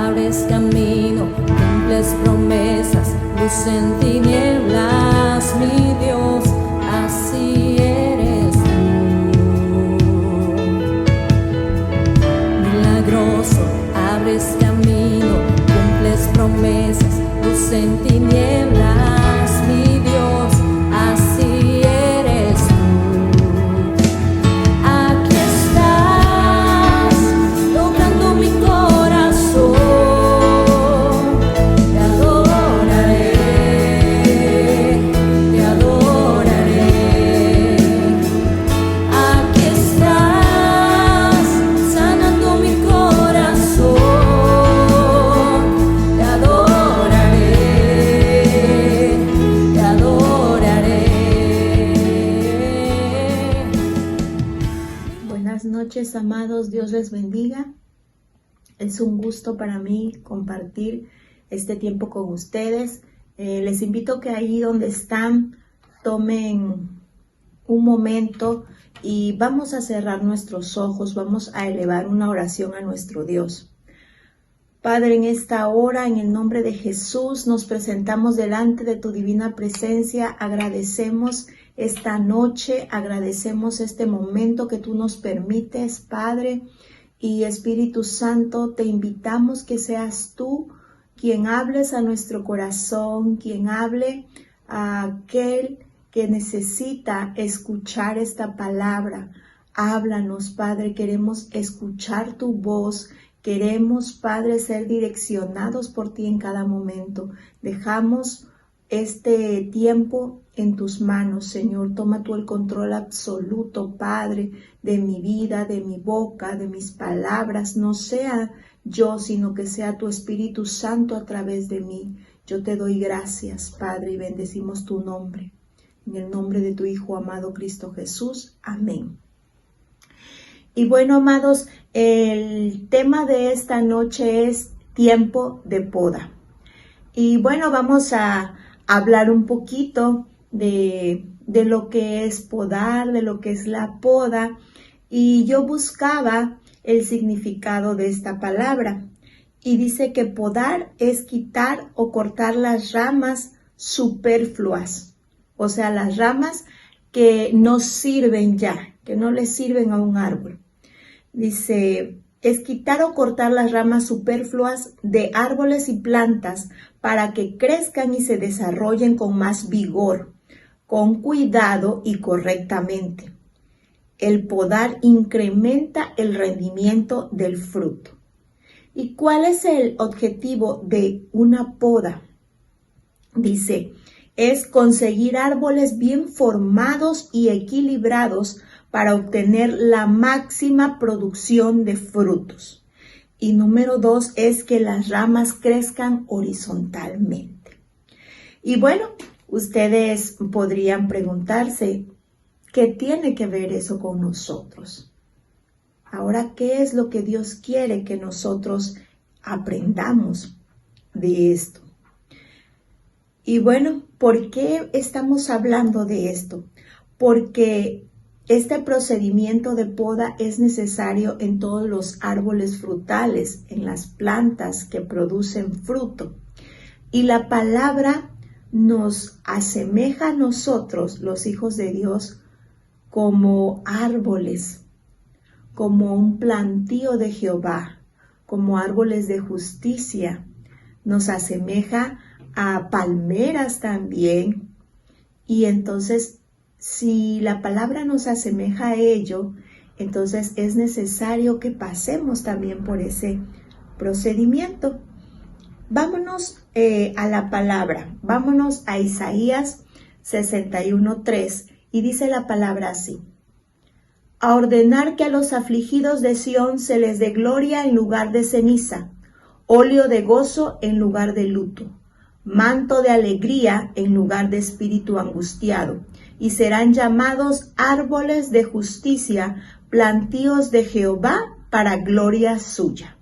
abres camino, cumples promesas, luz en tinieblas, mi Dios, así eres tú. Milagroso, abres camino, cumples promesas, luz en tinieblas, mi Dios, así eres tú. Aquí estás, tocando mi corazón, te adoraré, te adoraré. Aquí estás, sanando mi corazón, te adoraré, te adoraré. Buenas noches, amados, Dios les bendiga. Es un gusto para mí compartir este tiempo con ustedes. Les invito que ahí donde están tomen un momento y vamos a cerrar nuestros ojos, vamos a elevar una oración a nuestro Dios. Padre, en esta hora, en el nombre de Jesús, nos presentamos delante de tu divina presencia. Agradecemos esta noche, agradecemos este momento que tú nos permites, Padre. Y Espíritu Santo, te invitamos que seas tú quien hables a nuestro corazón, quien hable a aquel que necesita escuchar esta palabra. Háblanos, Padre, queremos escuchar tu voz. Queremos, Padre, ser direccionados por ti en cada momento. Dejamos este tiempo en tus manos, Señor. Toma tú el control absoluto, Padre, de mi vida, de mi boca, de mis palabras. No sea yo, sino que sea tu Espíritu Santo a través de mí. Yo te doy gracias, Padre, y bendecimos tu nombre. En el nombre de tu Hijo amado Cristo Jesús. Amén. Y bueno, amados, el tema de esta noche es tiempo de poda. Y bueno, vamos a hablar un poquito de lo que es podar, de lo que es la poda. Y yo buscaba el significado de esta palabra. Y dice que podar es quitar o cortar las ramas superfluas. O sea, las ramas que no sirven ya, que no le sirven a un árbol. Dice, es quitar o cortar las ramas superfluas de árboles y plantas para que crezcan y se desarrollen con más vigor, con cuidado y correctamente. El podar incrementa el rendimiento del fruto. ¿Y cuál es el objetivo de una poda? Dice, es conseguir árboles bien formados y equilibrados para obtener la máxima producción de frutos. Y número 2 es que las ramas crezcan horizontalmente. Y bueno, ustedes podrían preguntarse, ¿qué tiene que ver eso con nosotros? Ahora, ¿qué es lo que Dios quiere que nosotros aprendamos de esto? Y bueno, ¿por qué estamos hablando de esto? Porque este procedimiento de poda es necesario en todos los árboles frutales, en las plantas que producen fruto. Y la palabra nos asemeja a nosotros, los hijos de Dios, como árboles, como un plantío de Jehová, como árboles de justicia. Nos asemeja a palmeras también. Y entonces, si la palabra nos asemeja a ello, entonces es necesario que pasemos también por ese procedimiento. Vámonos a la palabra, vámonos a Isaías 61:3 y dice la palabra así. A ordenar que a los afligidos de Sión se les dé gloria en lugar de ceniza, óleo de gozo en lugar de luto, manto de alegría en lugar de espíritu angustiado, y serán llamados árboles de justicia, plantíos de Jehová para gloria suya.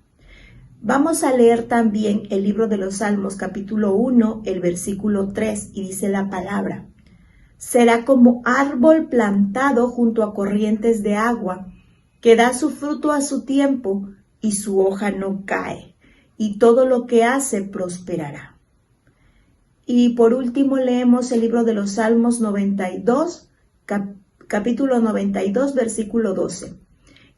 Vamos a leer también el libro de los Salmos, capítulo 1, el versículo 3, y dice la palabra: será como árbol plantado junto a corrientes de agua, que da su fruto a su tiempo y su hoja no cae, y todo lo que hace prosperará. Y por último leemos el libro de los Salmos 92, capítulo 92, versículo 12.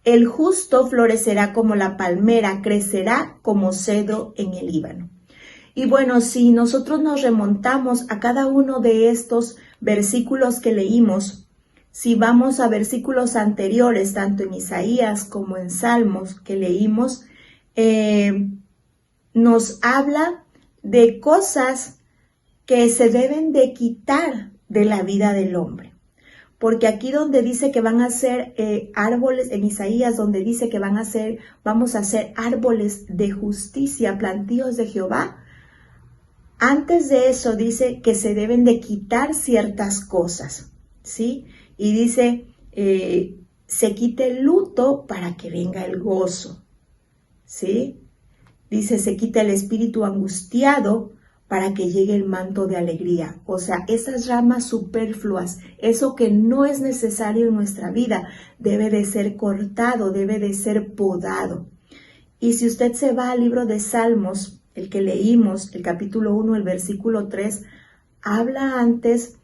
El justo florecerá como la palmera, crecerá como cedro en el Líbano. Y bueno, si nosotros nos remontamos a cada uno de estos versículos que leímos, si vamos a versículos anteriores, tanto en Isaías como en Salmos que leímos, nos habla de cosas que se deben de quitar de la vida del hombre. Porque aquí donde dice que van a ser árboles, en Isaías donde dice que vamos a hacer árboles de justicia, plantíos de Jehová, antes de eso dice que se deben de quitar ciertas cosas, ¿sí? Y dice, se quite el luto para que venga el gozo, ¿sí? Dice, se quita el espíritu angustiado para que llegue el manto de alegría. O sea, esas ramas superfluas, eso que no es necesario en nuestra vida, debe de ser cortado, debe de ser podado. Y si usted se va al libro de Salmos, el que leímos, el capítulo 1, el versículo 3, habla antes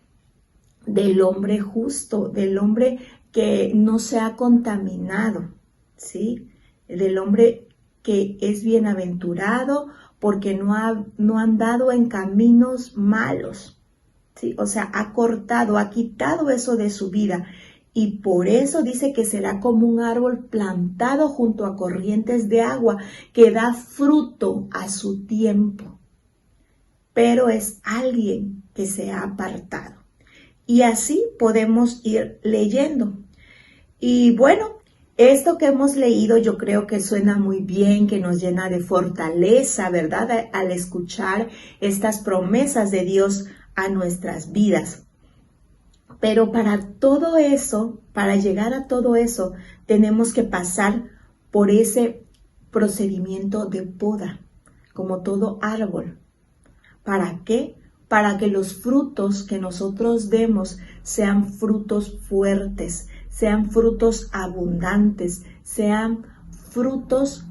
del hombre justo, del hombre que no se ha contaminado, ¿sí? Del hombre que es bienaventurado porque no ha andado en caminos malos, ¿sí? O sea, ha cortado, ha quitado eso de su vida. Y por eso dice que será como un árbol plantado junto a corrientes de agua, que da fruto a su tiempo. Pero es alguien que se ha apartado. Y así podemos ir leyendo. Y bueno, esto que hemos leído yo creo que suena muy bien, que nos llena de fortaleza, ¿verdad? Al escuchar estas promesas de Dios a nuestras vidas. Pero para todo eso, para llegar a todo eso, tenemos que pasar por ese procedimiento de poda, como todo árbol. ¿Para qué? Para que los frutos que nosotros demos sean frutos fuertes, sean frutos abundantes, sean frutos,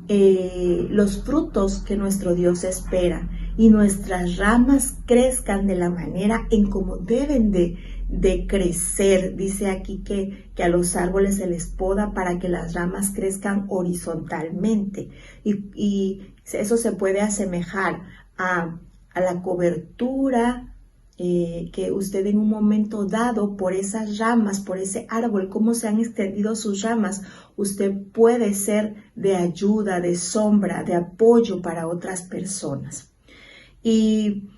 los frutos que nuestro Dios espera. Y nuestras ramas crezcan de la manera en como deben de crecer. Dice aquí que a los árboles se les poda para que las ramas crezcan horizontalmente. Y eso se puede asemejar a la cobertura que usted en un momento dado por esas ramas, por ese árbol, cómo se han extendido sus ramas, usted puede ser de ayuda, de sombra, de apoyo para otras personas. Y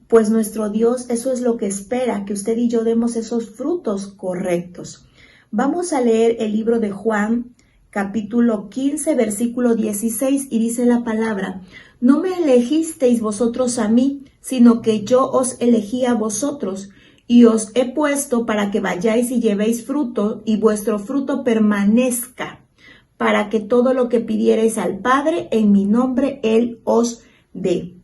pues nuestro Dios, eso es lo que espera, que usted y yo demos esos frutos correctos. Vamos a leer el libro de Juan, capítulo 15, versículo 16, y dice la palabra: no me elegisteis vosotros a mí, sino que yo os elegí a vosotros, y os he puesto para que vayáis y llevéis fruto, y vuestro fruto permanezca, para que todo lo que pidiereis al Padre en mi nombre, Él os dé.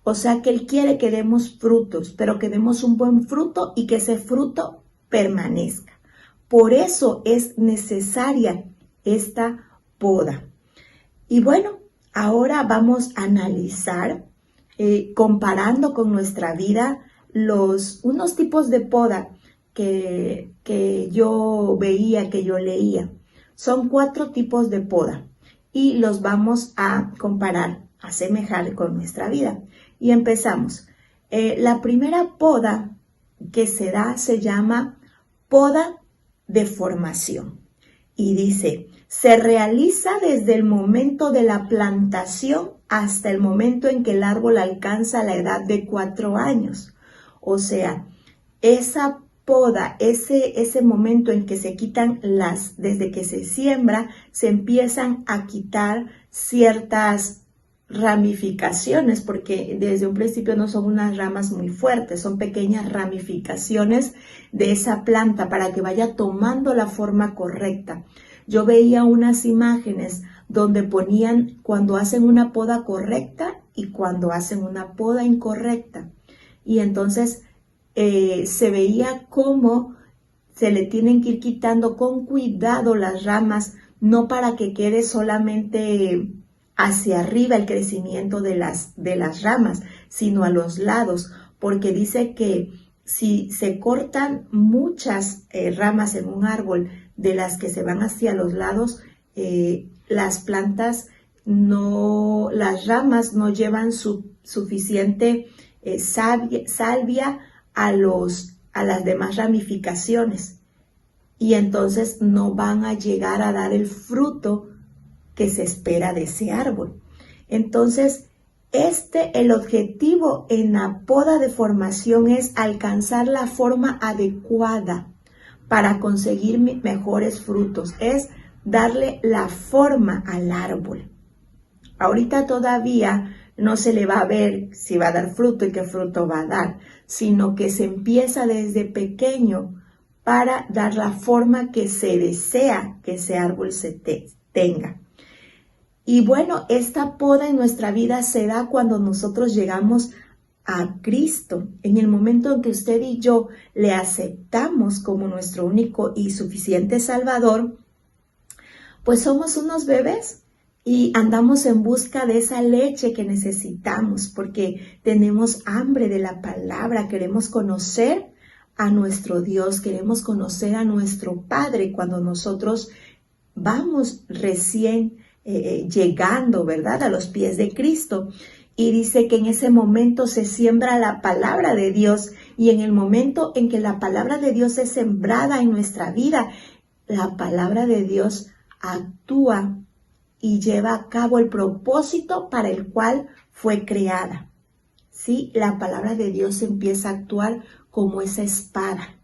O sea que Él quiere que demos frutos, pero que demos un buen fruto y que ese fruto permanezca. Por eso es necesaria esta poda. Y bueno, ahora vamos a analizar, comparando con nuestra vida, unos tipos de poda que yo veía, que yo leía. Son 4 tipos de poda y los vamos a comparar, a asemejar con nuestra vida. Y empezamos. La primera poda que se da se llama poda de formación. Y dice, se realiza desde el momento de la plantación hasta el momento en que el árbol alcanza la edad de 4 años. O sea, esa poda, ese momento en que se quitan desde que se siembra, se empiezan a quitar ciertas ramificaciones, porque desde un principio no son unas ramas muy fuertes, son pequeñas ramificaciones de esa planta para que vaya tomando la forma correcta. Yo veía unas imágenes donde ponían cuando hacen una poda correcta y cuando hacen una poda incorrecta. Y entonces se veía cómo se le tienen que ir quitando con cuidado las ramas, no para que quede solamente hacia arriba el crecimiento de las ramas, sino a los lados, porque dice que si se cortan muchas ramas en un árbol de las que se van hacia los lados, las plantas las ramas no llevan suficiente salvia a las demás ramificaciones, y entonces no van a llegar a dar el fruto que se espera de ese árbol. Entonces, el objetivo en la poda de formación es alcanzar la forma adecuada para conseguir mejores frutos, es darle la forma al árbol. Ahorita todavía no se le va a ver si va a dar fruto y qué fruto va a dar, sino que se empieza desde pequeño para dar la forma que se desea que ese árbol tenga. Y bueno, esta poda en nuestra vida se da cuando nosotros llegamos a Cristo. En el momento en que usted y yo le aceptamos como nuestro único y suficiente Salvador, pues somos unos bebés y andamos en busca de esa leche que necesitamos porque tenemos hambre de la palabra, queremos conocer a nuestro Dios, queremos conocer a nuestro Padre cuando nosotros vamos recién llegando, ¿verdad?, a los pies de Cristo. Y dice que en ese momento se siembra la palabra de Dios, y en el momento en que la palabra de Dios es sembrada en nuestra vida, la palabra de Dios actúa y lleva a cabo el propósito para el cual fue creada. ¿Sí? La palabra de Dios empieza a actuar como esa espada.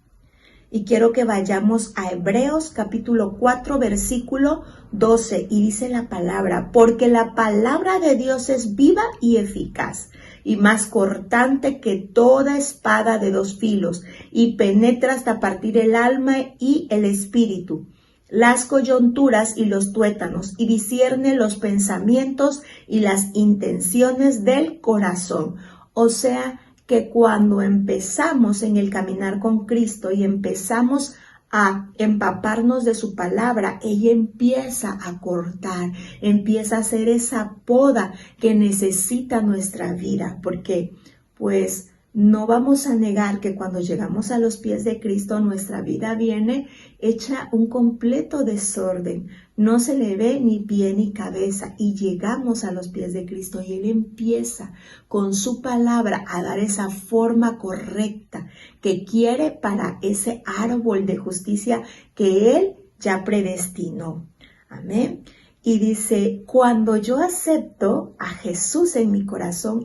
Y quiero que vayamos a Hebreos capítulo 4, versículo 12. Y dice la palabra: porque la palabra de Dios es viva y eficaz, y más cortante que toda espada de dos filos, y penetra hasta partir el alma y el espíritu, las coyunturas y los tuétanos, y discierne los pensamientos y las intenciones del corazón. O sea, que cuando empezamos en el caminar con Cristo y empezamos a empaparnos de su palabra, ella empieza a cortar, empieza a hacer esa poda que necesita nuestra vida, porque pues no vamos a negar que cuando llegamos a los pies de Cristo, nuestra vida viene hecha un completo desorden. No se le ve ni pie ni cabeza, y llegamos a los pies de Cristo y Él empieza con su palabra a dar esa forma correcta que quiere para ese árbol de justicia que Él ya predestinó. Amén. Y dice, cuando yo acepto a Jesús en mi corazón,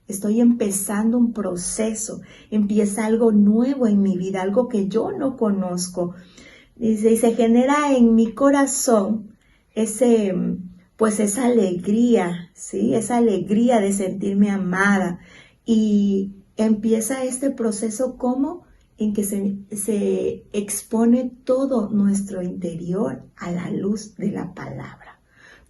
estoy empezando un proceso, empieza algo nuevo en mi vida, algo que yo no conozco. Dice, y se genera en mi corazón esa alegría, ¿sí? Esa alegría de sentirme amada. Y empieza este proceso en que se expone todo nuestro interior a la luz de la palabra.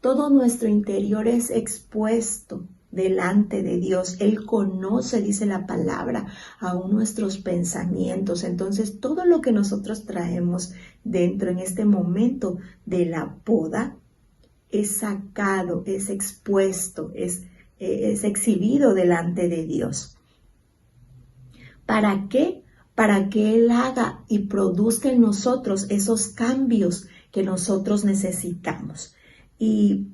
Todo nuestro interior es expuesto delante de Dios. Él conoce, dice la palabra, aún nuestros pensamientos. Entonces, todo lo que nosotros traemos dentro en este momento de la poda es sacado, es expuesto, es exhibido delante de Dios. ¿Para qué? Para que Él haga y produzca en nosotros esos cambios que nosotros necesitamos. Y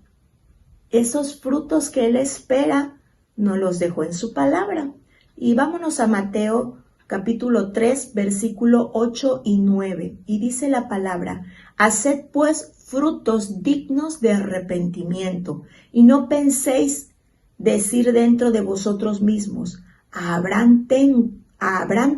esos frutos que Él espera nos los dejó en su palabra. Y vámonos a Mateo capítulo 3, versículo 8 y 9. Y dice la palabra: haced pues frutos dignos de arrepentimiento, y no penséis decir dentro de vosotros mismos: a Abraham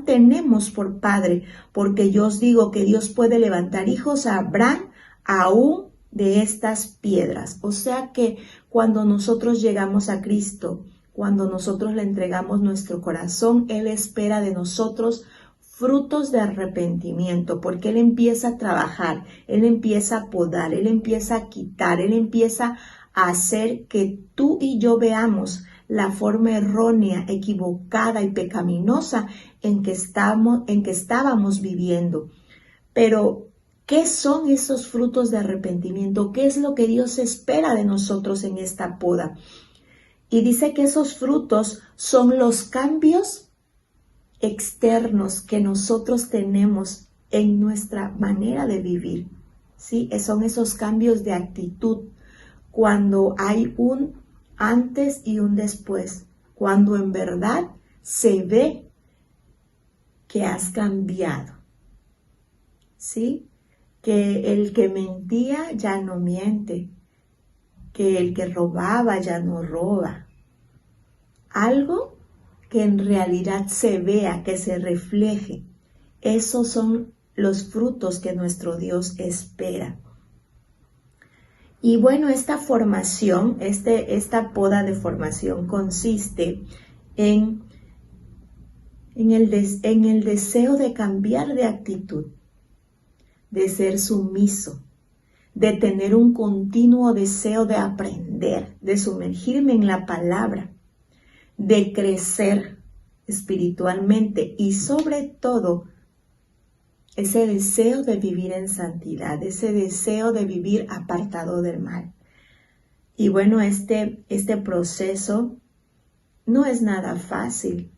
tenemos por padre, porque yo os digo que Dios puede levantar hijos a Abraham aún de estas piedras. O sea que cuando nosotros llegamos a Cristo, cuando nosotros le entregamos nuestro corazón, Él espera de nosotros frutos de arrepentimiento, porque Él empieza a trabajar, Él empieza a podar, Él empieza a quitar, Él empieza a hacer que tú y yo veamos la forma errónea, equivocada y pecaminosa en que estábamos viviendo. Pero ¿Qué son esos frutos de arrepentimiento? ¿Qué es lo que Dios espera de nosotros en esta poda? Y dice que esos frutos son los cambios externos que nosotros tenemos en nuestra manera de vivir, ¿sí? Son esos cambios de actitud cuando hay un antes y un después, cuando en verdad se ve que has cambiado, ¿sí? Que el que mentía ya no miente, que el que robaba ya no roba. Algo que en realidad se vea, que se refleje. Esos son los frutos que nuestro Dios espera. Y bueno, esta formación, esta poda de formación consiste en el deseo de cambiar de actitud, de ser sumiso, de tener un continuo deseo de aprender, de sumergirme en la palabra, de crecer espiritualmente y sobre todo ese deseo de vivir en santidad, ese deseo de vivir apartado del mal. Y bueno, este proceso no es nada fácil,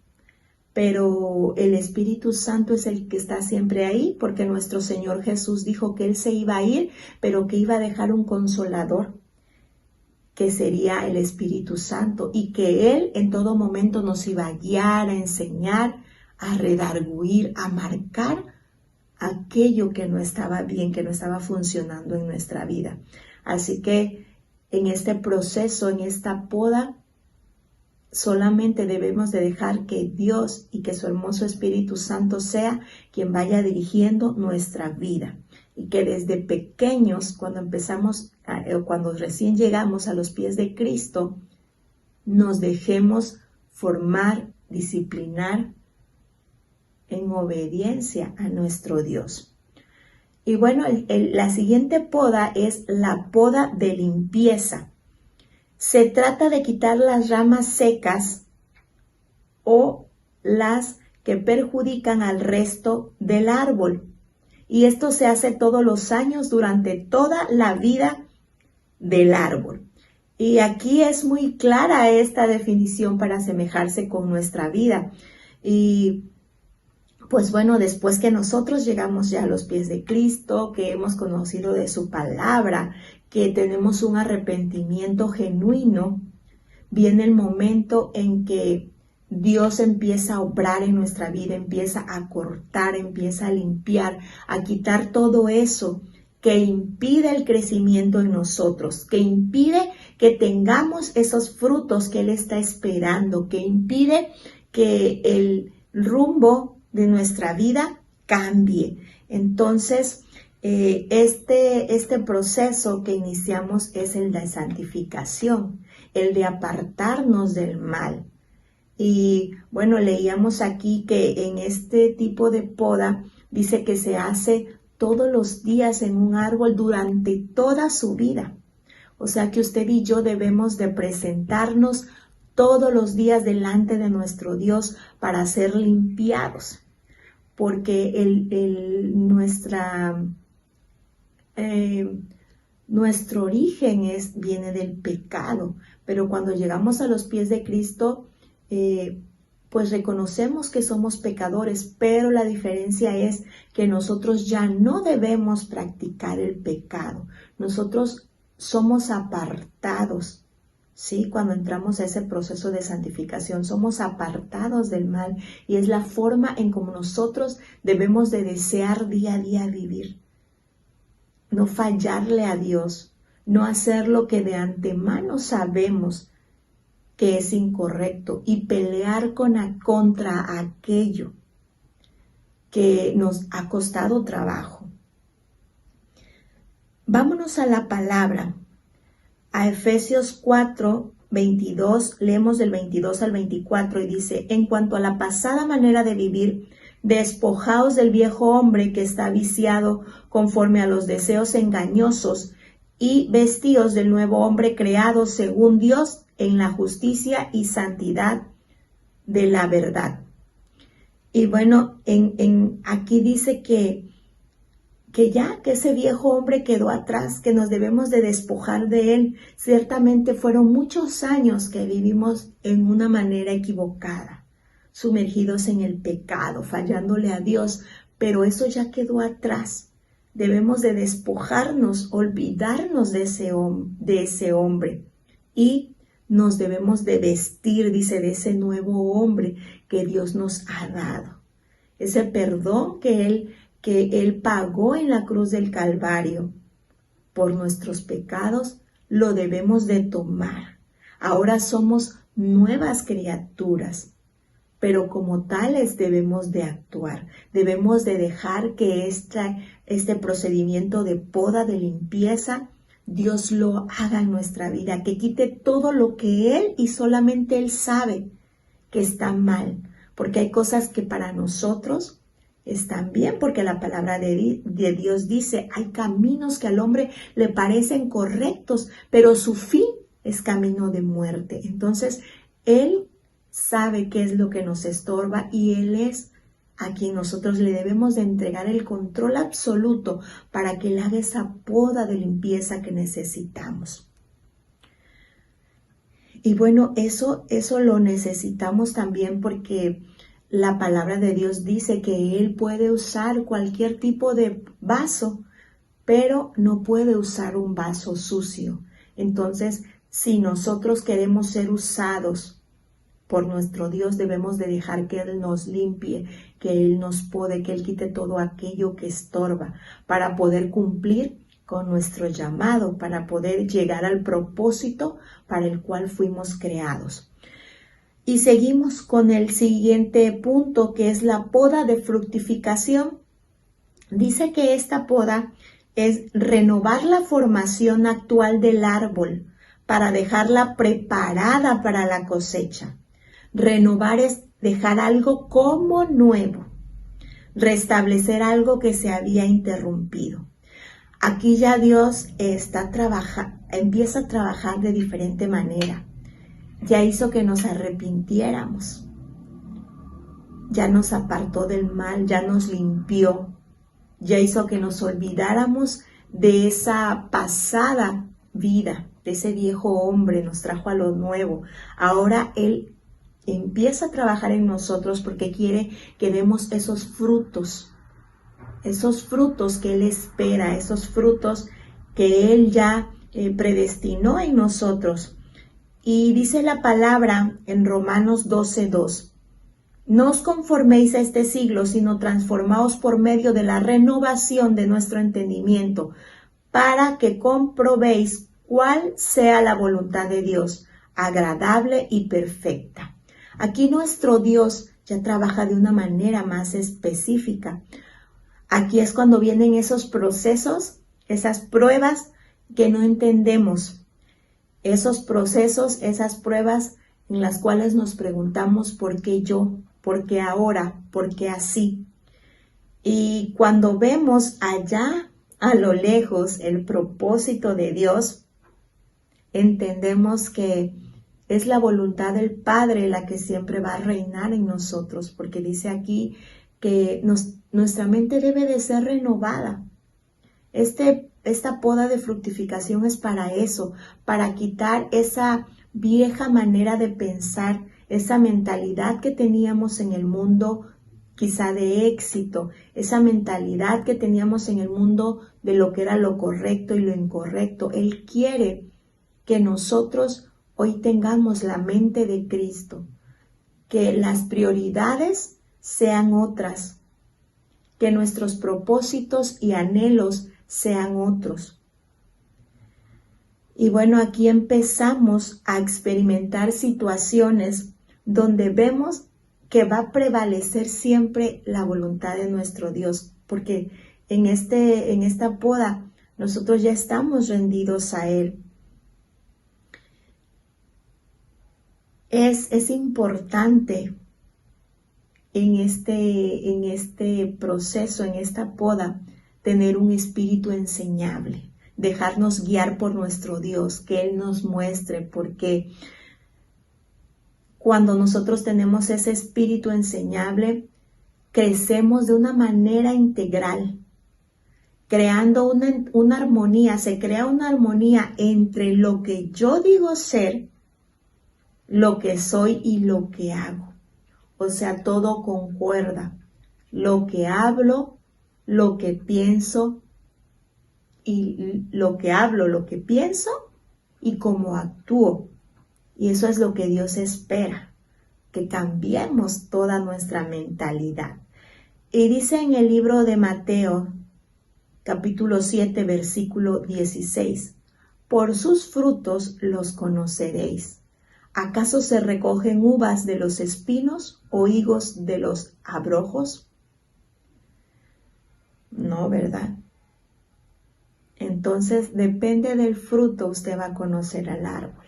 pero el Espíritu Santo es el que está siempre ahí, porque nuestro Señor Jesús dijo que Él se iba a ir, pero que iba a dejar un consolador, que sería el Espíritu Santo, y que Él en todo momento nos iba a guiar, a enseñar, a redarguir, a marcar aquello que no estaba bien, que no estaba funcionando en nuestra vida. Así que en este proceso, en esta poda, solamente debemos de dejar que Dios y que su hermoso Espíritu Santo sea quien vaya dirigiendo nuestra vida. Y que desde pequeños, cuando recién llegamos a los pies de Cristo, nos dejemos formar, disciplinar en obediencia a nuestro Dios. Y bueno, la siguiente poda es la poda de limpieza. Se trata de quitar las ramas secas o las que perjudican al resto del árbol. Y esto se hace todos los años durante toda la vida del árbol. Y aquí es muy clara esta definición para asemejarse con nuestra vida. Y pues bueno, después que nosotros llegamos ya a los pies de Cristo, que hemos conocido de su palabra, que tenemos un arrepentimiento genuino, viene el momento en que Dios empieza a obrar en nuestra vida, empieza a cortar, empieza a limpiar, a quitar todo eso que impide el crecimiento en nosotros, que impide que tengamos esos frutos que Él está esperando, que impide que el rumbo de nuestra vida cambie. Entonces, este proceso que iniciamos es el de santificación, el de apartarnos del mal. Y bueno, leíamos aquí que en este tipo de poda dice que se hace todos los días en un árbol durante toda su vida. O sea que usted y yo debemos de presentarnos todos los días delante de nuestro Dios para ser limpiados. Porque nuestro origen viene del pecado. Pero cuando llegamos a los pies de Cristo, pues reconocemos que somos pecadores, pero la diferencia es que nosotros ya no debemos practicar el pecado. Nosotros somos apartados, ¿sí? Cuando entramos a ese proceso de santificación, somos apartados del mal y es la forma en como nosotros debemos de desear día a día vivir. No fallarle a Dios, no hacer lo que de antemano sabemos que es incorrecto y pelear contra aquello que nos ha costado trabajo. Vámonos a la palabra. A Efesios 4, 22, leemos del 22 al 24 y dice: en cuanto a la pasada manera de vivir, despojaos del viejo hombre que está viciado conforme a los deseos engañosos y vestíos del nuevo hombre creado según Dios en la justicia y santidad de la verdad. Y bueno, aquí dice que que ese viejo hombre quedó atrás, que nos debemos de despojar de él. Ciertamente fueron muchos años que vivimos en una manera equivocada, sumergidos en el pecado, fallándole a Dios, pero eso ya quedó atrás. Debemos de despojarnos, olvidarnos de ese hombre y nos debemos de vestir, dice, de ese nuevo hombre que Dios nos ha dado. Ese perdón que Él pagó en la cruz del Calvario por nuestros pecados, lo debemos de tomar. Ahora somos nuevas criaturas, pero como tales debemos de actuar. Debemos de dejar que este procedimiento de poda, de limpieza, Dios lo haga en nuestra vida, que quite todo lo que Él y solamente Él sabe que está mal, porque hay cosas que para nosotros están bien, porque la palabra de Dios dice, hay caminos que al hombre le parecen correctos, pero su fin es camino de muerte. Entonces, Él sabe qué es lo que nos estorba y Él es a quien nosotros le debemos de entregar el control absoluto para que Él haga esa poda de limpieza que necesitamos. Y bueno, eso lo necesitamos también porque la palabra de Dios dice que Él puede usar cualquier tipo de vaso, pero no puede usar un vaso sucio. Entonces, si nosotros queremos ser usados por nuestro Dios, debemos de dejar que Él nos limpie, que Él nos pode, que Él quite todo aquello que estorba para poder cumplir con nuestro llamado, para poder llegar al propósito para el cual fuimos creados. Y seguimos con el siguiente punto, que es la poda de fructificación. Dice que esta poda es renovar la formación actual del árbol para dejarla preparada para la cosecha. Renovar es dejar algo como nuevo, restablecer algo que se había interrumpido. Aquí ya Dios empieza a trabajar de diferente manera. Ya hizo que nos arrepintiéramos, ya nos apartó del mal, ya nos limpió, ya hizo que nos olvidáramos de esa pasada vida, de ese viejo hombre, nos trajo a lo nuevo. Ahora Él empieza a trabajar en nosotros porque quiere que demos esos frutos que Él espera, esos frutos que Él ya predestinó en nosotros. Y dice la palabra en Romanos 12:2, no os conforméis a este siglo, sino transformaos por medio de la renovación de nuestro entendimiento, para que comprobéis cuál sea la voluntad de Dios, agradable y perfecta. Aquí nuestro Dios ya trabaja de una manera más específica. Aquí es cuando vienen esos procesos, esas pruebas que no entendemos. Esos procesos, esas pruebas en las cuales nos preguntamos ¿por qué yo? ¿Por qué ahora? ¿Por qué así? Y cuando vemos allá a lo lejos el propósito de Dios, entendemos que es la voluntad del Padre la que siempre va a reinar en nosotros, porque dice aquí que nuestra mente debe de ser renovada. Esta poda de fructificación es para eso, para quitar esa vieja manera de pensar, esa mentalidad que teníamos en el mundo quizá de éxito, esa mentalidad que teníamos en el mundo de lo que era lo correcto y lo incorrecto. Él quiere que nosotros hoy tengamos la mente de Cristo, que las prioridades sean otras, que nuestros propósitos y anhelos sean otros. Y bueno, aquí empezamos a experimentar situaciones donde vemos que va a prevalecer siempre la voluntad de nuestro Dios, porque en esta poda nosotros ya estamos rendidos a Él. Es importante en este proceso, en esta poda, tener un espíritu enseñable, dejarnos guiar por nuestro Dios, que Él nos muestre, porque cuando nosotros tenemos ese espíritu enseñable, crecemos de una manera integral. creando una armonía, se crea una armonía entre lo que yo digo ser, lo que soy y lo que hago. O sea, todo concuerda. Lo que hablo, lo que pienso, y lo que hablo, lo que pienso y cómo actúo. Y eso es lo que Dios espera, que cambiemos toda nuestra mentalidad. Y dice en el libro de Mateo, capítulo 7, versículo 16, por sus frutos los conoceréis. ¿Acaso se recogen uvas de los espinos o higos de los abrojos? No, ¿verdad? Entonces, depende del fruto, usted va a conocer al árbol.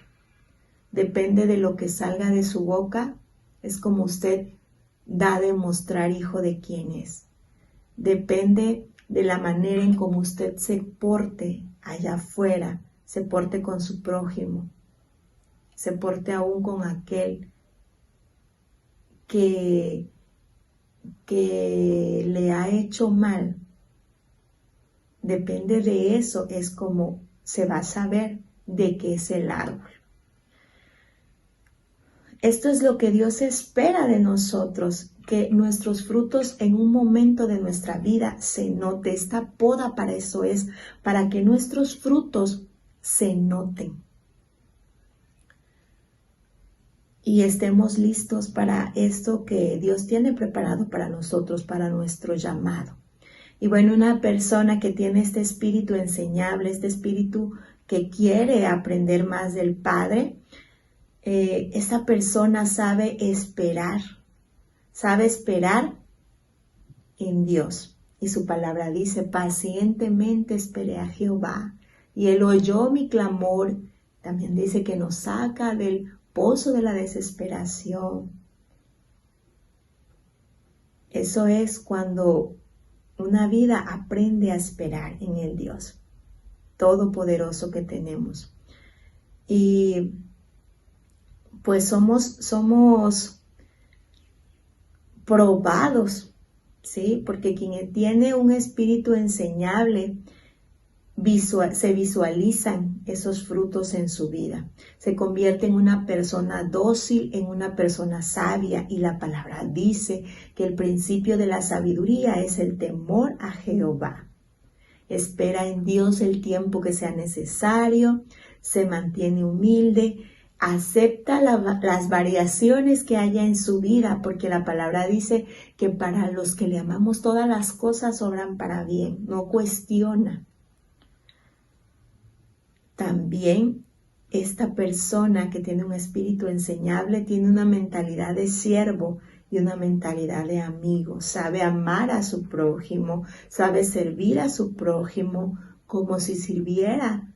Depende de lo que salga de su boca, es como usted da a demostrar hijo de quién es. Depende de la manera en cómo usted se porte allá afuera, se porte con su prójimo, se porte aún con aquel que le ha hecho mal. Depende de eso, es como se va a saber de qué es el árbol. Esto es lo que Dios espera de nosotros, que nuestros frutos en un momento de nuestra vida se note. Esta poda para eso es, para que nuestros frutos se noten. Y estemos listos para esto que Dios tiene preparado para nosotros, para nuestro llamado. Y bueno, una persona que tiene este espíritu enseñable, este espíritu que quiere aprender más del Padre, esa persona sabe esperar en Dios. Y su palabra dice, pacientemente esperé a Jehová, y Él oyó mi clamor. También dice que nos saca del pozo de la desesperación. Eso es cuando una vida aprende a esperar en el Dios todopoderoso que tenemos. Y pues somos probados, ¿sí? Porque quien tiene un espíritu enseñable, se visualizan esos frutos en su vida. Se convierte en una persona dócil, en una persona sabia. Y la palabra dice que el principio de la sabiduría es el temor a Jehová. Espera en Dios el tiempo que sea necesario, se mantiene humilde, acepta las variaciones que haya en su vida, porque la palabra dice que para los que le amamos todas las cosas obran para bien, no cuestiona. También esta persona que tiene un espíritu enseñable tiene una mentalidad de siervo y una mentalidad de amigo. Sabe amar a su prójimo, sabe servir a su prójimo como si sirviera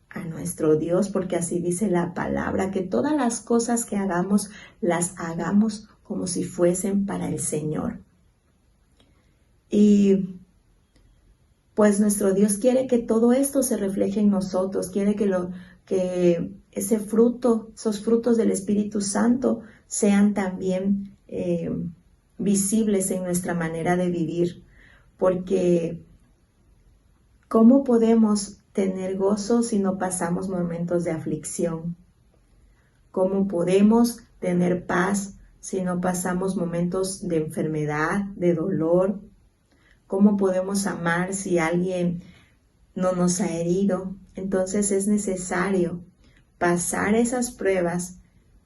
a nuestro Dios, porque así dice la palabra, que todas las cosas que hagamos, las hagamos como si fuesen para el Señor. Y pues nuestro Dios quiere que todo esto se refleje en nosotros, quiere que esos frutos del Espíritu Santo sean también visibles en nuestra manera de vivir, porque ¿cómo podemos tener gozo si no pasamos momentos de aflicción? ¿Cómo podemos tener paz si no pasamos momentos de enfermedad, de dolor? ¿Cómo podemos amar si alguien no nos ha herido? Entonces es necesario pasar esas pruebas,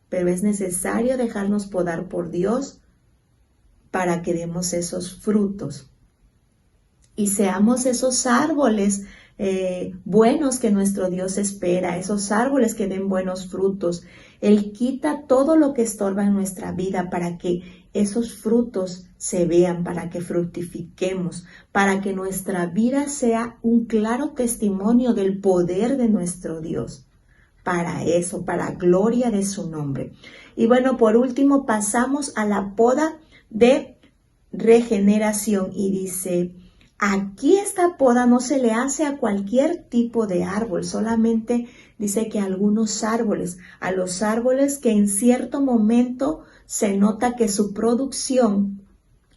pero es necesario dejarnos podar por Dios para que demos esos frutos y seamos esos árboles buenos que nuestro Dios espera, esos árboles que den buenos frutos. Él quita todo lo que estorba en nuestra vida para que esos frutos se vean, para que fructifiquemos, para que nuestra vida sea un claro testimonio del poder de nuestro Dios. Para eso, para gloria de su nombre. Y bueno, por último pasamos a la poda de regeneración y dice: aquí esta poda no se le hace a cualquier tipo de árbol, solamente dice que a algunos árboles, a los árboles que en cierto momento se nota que su producción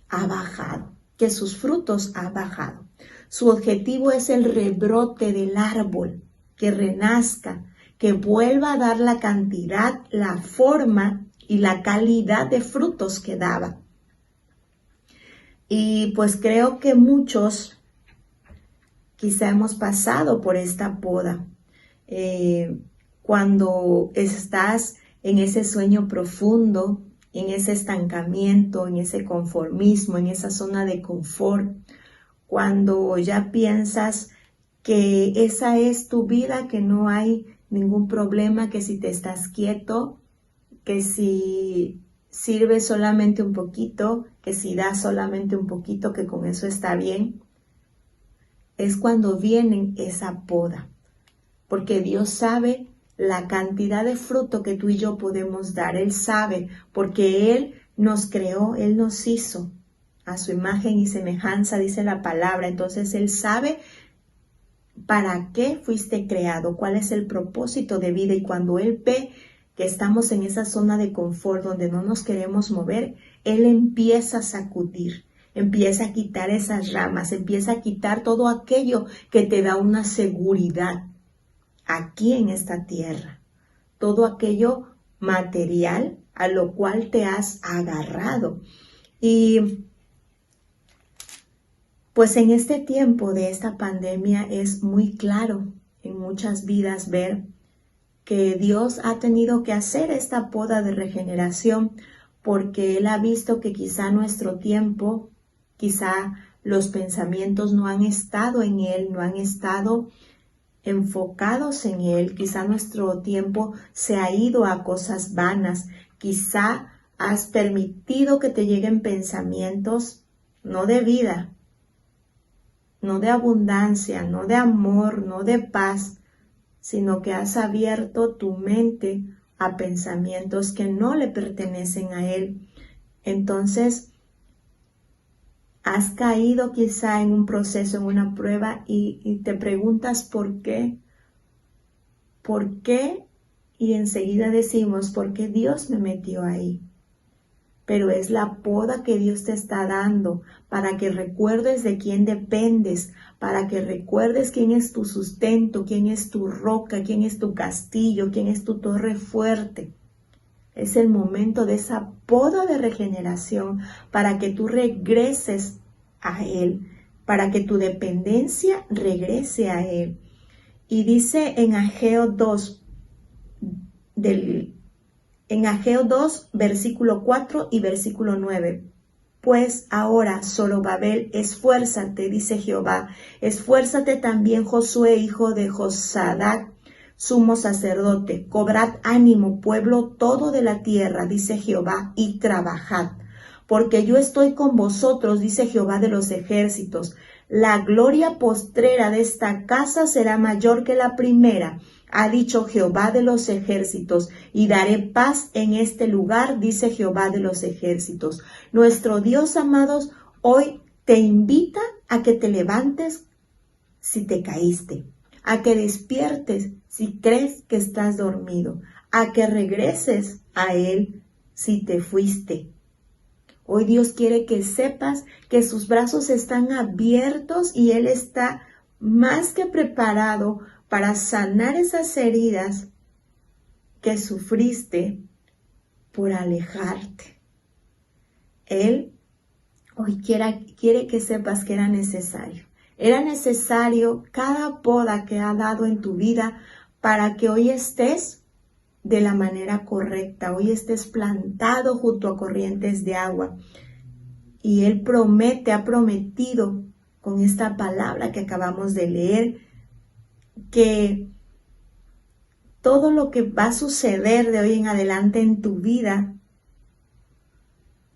ha bajado, que sus frutos han bajado. Su objetivo es el rebrote del árbol, que renazca, que vuelva a dar la cantidad, la forma y la calidad de frutos que daba. Y pues creo que muchos quizá hemos pasado por esta poda. Cuando estás en ese sueño profundo, en ese estancamiento, en ese conformismo, en esa zona de confort, cuando ya piensas que esa es tu vida, que no hay ningún problema, que si te estás quieto, que si sirves solamente un poquito, que si das solamente un poquito, que con eso está bien, es cuando viene esa poda, porque Dios sabe la cantidad de fruto que tú y yo podemos dar. Él sabe, porque Él nos creó, Él nos hizo a su imagen y semejanza, dice la palabra. Entonces Él sabe para qué fuiste creado, cuál es el propósito de vida. Y cuando Él ve que estamos en esa zona de confort donde no nos queremos mover, Él empieza a sacudir, empieza a quitar esas ramas, empieza a quitar todo aquello que te da una seguridad aquí en esta tierra, todo aquello material a lo cual te has agarrado. Y pues en este tiempo de esta pandemia es muy claro en muchas vidas ver que Dios ha tenido que hacer esta poda de regeneración, porque Él ha visto que quizá nuestro tiempo, quizá los pensamientos no han estado en Él, no han estado enfocados en Él. Quizá nuestro tiempo se ha ido a cosas vanas. Quizá has permitido que te lleguen pensamientos no de vida, no de abundancia, no de amor, no de paz, sino que has abierto tu mente a pensamientos que no le pertenecen a Él. Entonces, has caído quizá en un proceso, en una prueba y te preguntas ¿por qué? ¿Por qué? Y enseguida decimos, ¿por qué Dios me metió ahí? Pero es la poda que Dios te está dando para que recuerdes de quién dependes, para que recuerdes quién es tu sustento, quién es tu roca, quién es tu castillo, quién es tu torre fuerte. Es el momento de esa poda de regeneración para que tú regreses a Él, para que tu dependencia regrese a Él. Y dice en Ageo 2, versículo 4 y versículo 9. Pues ahora, Zorobabel, esfuérzate, dice Jehová, esfuérzate también Josué, hijo de Josadac, sumo sacerdote, cobrad ánimo, pueblo todo de la tierra, dice Jehová, y trabajad, porque yo estoy con vosotros, dice Jehová de los ejércitos. La gloria postrera de esta casa será mayor que la primera, ha dicho Jehová de los ejércitos, y daré paz en este lugar, dice Jehová de los ejércitos. Nuestro Dios, amados, hoy te invita a que te levantes si te caíste, a que despiertes si crees que estás dormido, a que regreses a Él si te fuiste. Hoy Dios quiere que sepas que sus brazos están abiertos y Él está más que preparado para sanar esas heridas que sufriste por alejarte. Él hoy quiere que sepas que era necesario. Era necesario cada poda que ha dado en tu vida para que hoy estés de la manera correcta, hoy estés plantado junto a corrientes de agua. Y Él ha prometido con esta palabra que acabamos de leer, que todo lo que va a suceder de hoy en adelante en tu vida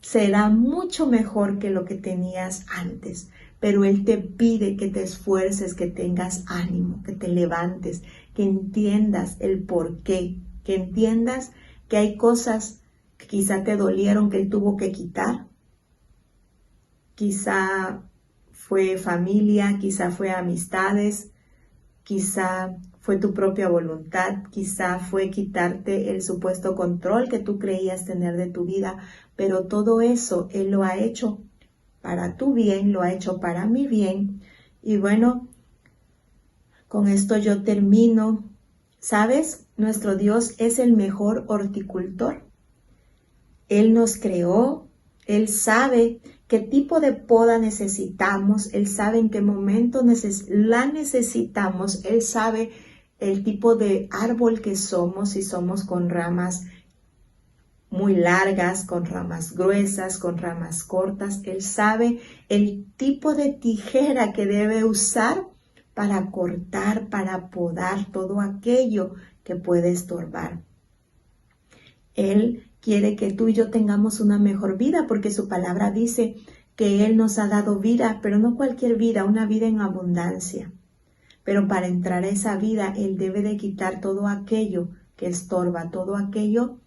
será mucho mejor que lo que tenías antes. Pero Él te pide que te esfuerces, que tengas ánimo, que te levantes, que entiendas el porqué, que entiendas que hay cosas que quizá te dolieron, que Él tuvo que quitar. Quizá fue familia, quizá fue amistades, quizá fue tu propia voluntad, quizá fue quitarte el supuesto control que tú creías tener de tu vida, pero todo eso Él lo ha hecho para tu bien, lo ha hecho para mi bien, Y bueno, con esto yo termino. ¿Sabes? Nuestro Dios es el mejor horticultor. Él nos creó, Él sabe qué tipo de poda necesitamos, Él sabe en qué momento la necesitamos, Él sabe el tipo de árbol que somos, si somos con ramas muy largas, con ramas gruesas, con ramas cortas. Él sabe el tipo de tijera que debe usar para cortar, para podar todo aquello que puede estorbar. Él quiere que tú y yo tengamos una mejor vida porque su palabra dice que Él nos ha dado vida, pero no cualquier vida, una vida en abundancia. Pero para entrar a esa vida, Él debe de quitar todo aquello que estorba, todo aquello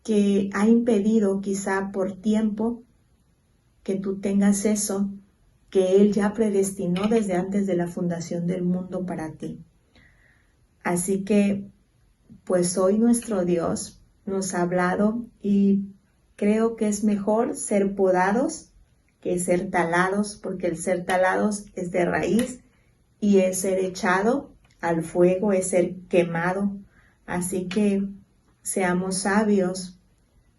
que ha impedido quizá por tiempo que tú tengas eso que Él ya predestinó desde antes de la fundación del mundo para ti. Así que, pues hoy nuestro Dios nos ha hablado y creo que es mejor ser podados que ser talados, porque el ser talados es de raíz y es ser echado al fuego, es ser quemado. Así que seamos sabios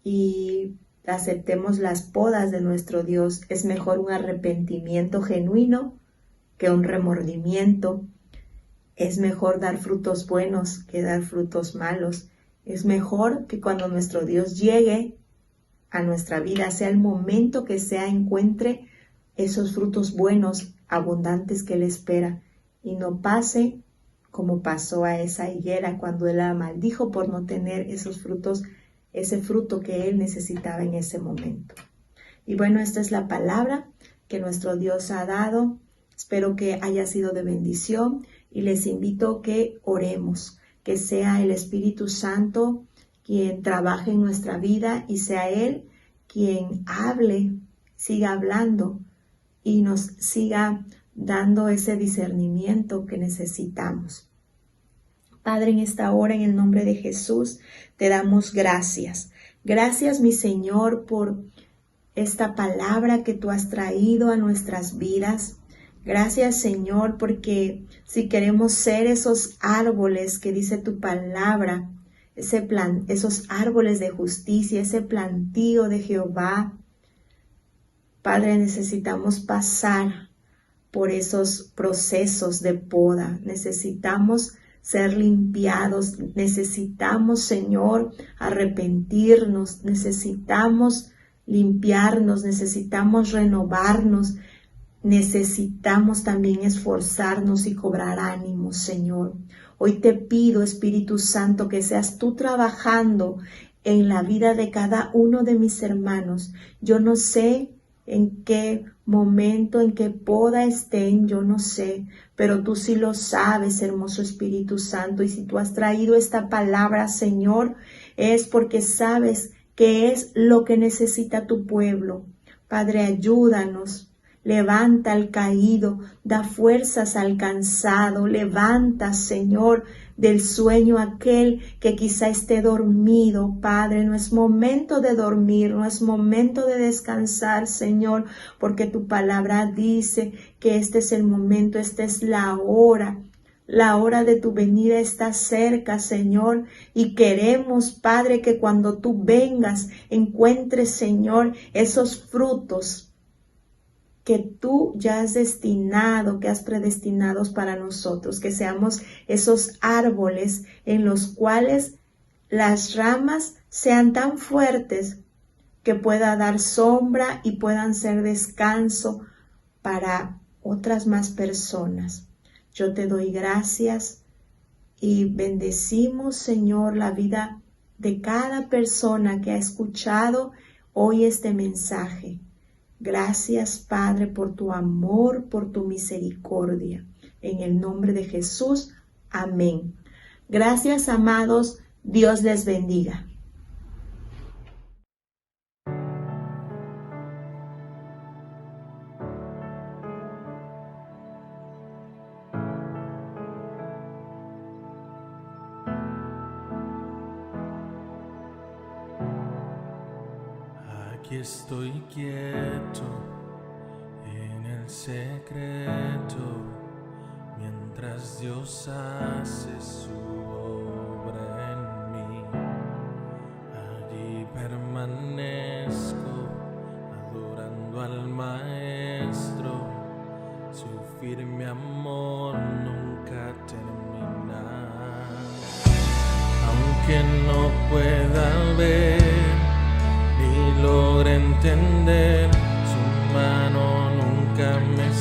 y aceptemos las podas de nuestro Dios. Es mejor un arrepentimiento genuino que un remordimiento. Es mejor dar frutos buenos que dar frutos malos. Es mejor que cuando nuestro Dios llegue a nuestra vida, sea el momento que sea, encuentre esos frutos buenos, abundantes que Él espera, y no pase como pasó a esa higuera cuando Él la maldijo por no tener esos frutos, ese fruto que Él necesitaba en ese momento. Y bueno, esta es la palabra que nuestro Dios ha dado. Espero que haya sido de bendición y les invito a que oremos, que sea el Espíritu Santo quien trabaje en nuestra vida y sea Él quien hable, siga hablando y nos siga dando ese discernimiento que necesitamos. Padre, en esta hora, en el nombre de Jesús, te damos gracias. Gracias, mi Señor, por esta palabra que tú has traído a nuestras vidas. Gracias, Señor, porque si queremos ser esos árboles que dice tu palabra, esos árboles de justicia, ese plantío de Jehová, Padre, necesitamos pasar por esos procesos de poda. Necesitamos ser limpiados. Necesitamos, Señor, arrepentirnos. Necesitamos limpiarnos. Necesitamos renovarnos. Necesitamos también esforzarnos y cobrar ánimo, Señor. Hoy te pido, Espíritu Santo, que seas tú trabajando en la vida de cada uno de mis hermanos. Yo no sé en qué momento, en qué poda estén, yo no sé, pero tú sí lo sabes, hermoso Espíritu Santo. Y si tú has traído esta palabra, Señor, es porque sabes que es lo que necesita tu pueblo. Padre, ayúdanos. Levanta al caído, da fuerzas al cansado, levanta, Señor, del sueño aquel que quizá esté dormido. Padre, no es momento de dormir, no es momento de descansar, Señor, porque tu palabra dice que este es el momento, esta es la hora. La hora de tu venida está cerca, Señor, y queremos, Padre, que cuando tú vengas encuentres, Señor, esos frutos que tú ya has destinado, que has predestinado para nosotros, que seamos esos árboles en los cuales las ramas sean tan fuertes que pueda dar sombra y puedan ser descanso para otras más personas. Yo te doy gracias y bendecimos, Señor, la vida de cada persona que ha escuchado hoy este mensaje. Gracias, Padre, por tu amor, por tu misericordia. En el nombre de Jesús, amén. Gracias, amados. Dios les bendiga. Aquí estoy quieto en el secreto, mientras Dios hace su obra en mí. Allí permanezco, adorando al Maestro. Su firme amor nunca termina. Aunque no pueda ver ni logre entender, su mano nunca me